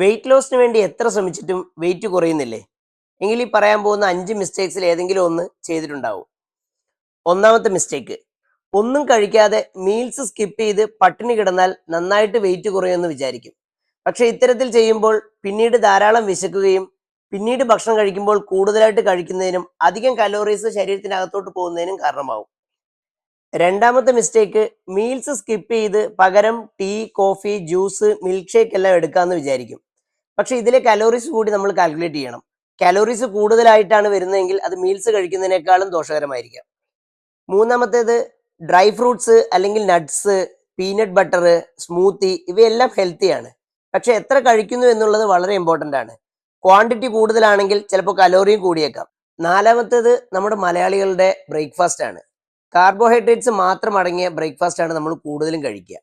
Wait ലോസിന് വേണ്ടി എത്ര ശ്രമിച്ചിട്ടും വെയിറ്റ് കുറയുന്നില്ലേ? എങ്കിൽ ഈ പറയാൻ പോകുന്ന 5 മിസ്റ്റേക്സിൽ ഏതെങ്കിലും ഒന്ന് ചെയ്തിട്ടുണ്ടാവും. ഒന്നാമത്തെ മിസ്റ്റേക്ക്, ഒന്നും കഴിക്കാതെ മീൽസ് സ്കിപ്പ് ചെയ്ത് പട്ടിണി കിടന്നാൽ നന്നായിട്ട് വെയിറ്റ് കുറയുമെന്ന് വിചാരിക്കും. പക്ഷെ ഇത്തരത്തിൽ ചെയ്യുമ്പോൾ പിന്നീട് ധാരാളം വിശക്കുകയും പിന്നീട് ഭക്ഷണം കഴിക്കുമ്പോൾ കൂടുതലായിട്ട് കഴിക്കുന്നതിനും അധികം കലോറീസ് ശരീരത്തിനകത്തോട്ട് പോകുന്നതിനും കാരണമാവും. രണ്ടാമത്തെ മിസ്റ്റേക്ക്, മീൽസ് സ്കിപ്പ് ചെയ്ത് പകരം tea, coffee, juice, milkshake എല്ലാം എടുക്കാമെന്ന് വിചാരിക്കും. പക്ഷെ ഇതിലെ കലോറീസ് കൂടി നമ്മൾ കാൽക്കുലേറ്റ് ചെയ്യണം. കലോറീസ് കൂടുതലായിട്ടാണ് വരുന്നതെങ്കിൽ അത് മീൽസ് കഴിക്കുന്നതിനേക്കാളും ദോഷകരമായിരിക്കാം. മൂന്നാമത്തേത്, ഡ്രൈ ഫ്രൂട്ട്സ് അല്ലെങ്കിൽ നട്ട്സ്, പീനട്ട് ബട്ടർ, സ്മൂത്തി ഇവയെല്ലാം ഹെൽത്തിയാണ്. പക്ഷെ എത്ര കഴിക്കുന്നു എന്നുള്ളത് വളരെ ഇമ്പോർട്ടൻ്റ് ആണ്. ക്വാണ്ടിറ്റി കൂടുതലാണെങ്കിൽ ചിലപ്പോൾ കലോറിയും കൂടിയേക്കാം. നാലാമത്തേത് നമ്മുടെ മലയാളികളുടെ ബ്രേക്ക്ഫാസ്റ്റ് ആണ്. കാർബോഹൈഡ്രേറ്റ്സ് മാത്രം അടങ്ങിയ ബ്രേക്ക്ഫാസ്റ്റ് ആണ് നമ്മൾ കൂടുതലും കഴിക്കുക.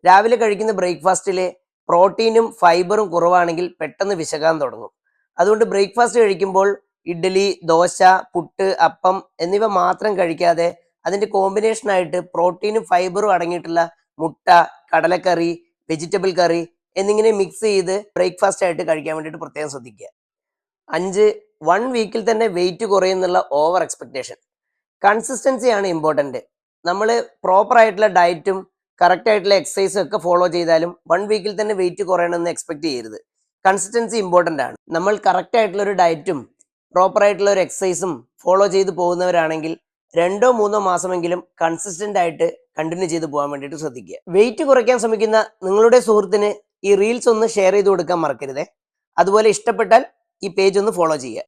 രാവിലെ കഴിക്കുന്ന ബ്രേക്ക്ഫാസ്റ്റിൽ പ്രോട്ടീനും ഫൈബറും കുറവാണെങ്കിൽ പെട്ടെന്ന് വിശകാൻ തുടങ്ങും. അതുകൊണ്ട് ബ്രേക്ക്ഫാസ്റ്റ് കഴിക്കുമ്പോൾ ഇഡ്ഡലി, ദോശ, പുട്ട്, അപ്പം എന്നിവ മാത്രം കഴിക്കാതെ അതിൻ്റെ കോമ്പിനേഷനായിട്ട് പ്രോട്ടീനും ഫൈബറും അടങ്ങിയിട്ടുള്ള മുട്ട, കടലക്കറി, വെജിറ്റബിൾ കറി എന്നിങ്ങനെ മിക്സ് ചെയ്ത് ബ്രേക്ക്ഫാസ്റ്റ് ആയിട്ട് കഴിക്കാൻ വേണ്ടിയിട്ട് പ്രത്യേകം ശ്രദ്ധിക്കുക. 5, 1 വീക്കിൽ തന്നെ വെയിറ്റ് കുറയുന്നുള്ള ഓവർ എക്സ്പെക്റ്റേഷൻ. കൺസിസ്റ്റൻസി ആണ് ഇമ്പോർട്ടൻറ്റ്. നമ്മൾ പ്രോപ്പർ ആയിട്ടുള്ള ഡയറ്റും കറക്റ്റ് ആയിട്ടുള്ള എക്സസൈസും ഒക്കെ ഫോളോ ചെയ്താലും 1 വീക്കിൽ തന്നെ വെയിറ്റ് കുറയണമെന്ന് എക്സ്പെക്ട് ചെയ്യരുത്. കൺസിസ്റ്റൻസി ഇമ്പോർട്ടൻ്റ് ആണ്. നമ്മൾ കറക്റ്റ് ആയിട്ടുള്ള ഒരു ഡയറ്റും പ്രോപ്പർ ആയിട്ടുള്ള ഒരു എക്സസൈസും ഫോളോ ചെയ്ത് പോകുന്നവരാണെങ്കിൽ 2-3 മാസമെങ്കിലും കൺസിസ്റ്റന്റ് ആയിട്ട് കണ്ടിന്യൂ ചെയ്ത് പോകാൻ വേണ്ടിയിട്ട് ശ്രദ്ധിക്കുക. വെയിറ്റ് കുറയ്ക്കാൻ ശ്രമിക്കുന്ന നിങ്ങളുടെ സുഹൃത്തിന് ഈ റീൽസ് ഒന്ന് ഷെയർ ചെയ്ത് കൊടുക്കാൻ മറക്കരുതേ. അതുപോലെ ഇഷ്ടപ്പെട്ടാൽ ഈ പേജ് ഒന്ന് ഫോളോ ചെയ്യുക.